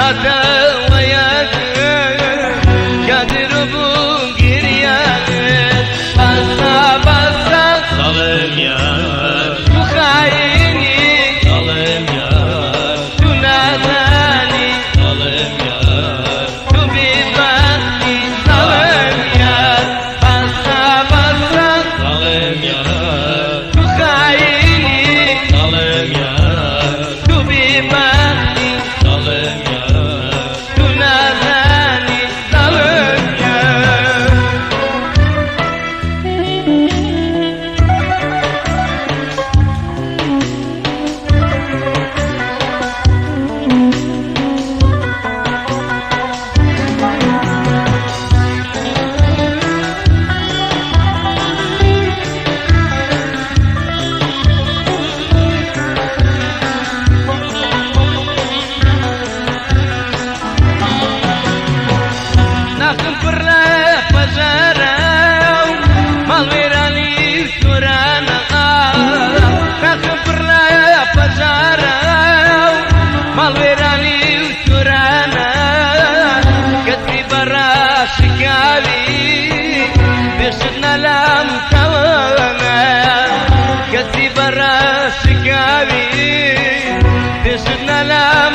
هەتا وەیەگر کادر بوو گریان بەسا بەسا دڵم یار تو خاینی دڵم یار تو نازانی دڵم یار تو بیبەختی دڵم یار بەسا بەسا دڵم یار تو خاینی دڵم یار تو بیبەختی دڵم یار تو نازانی دڵم یار ناخم پڕ لە پەژارە و ماڵوێرانی سۆرانە ناخم پڕ لە پەژارە و ماڵوێرانی سۆرانە کەسی بەڕاشکاوی پێشت نەلام تەوەنە کەسی بەڕاشکاوی پێشت نەلام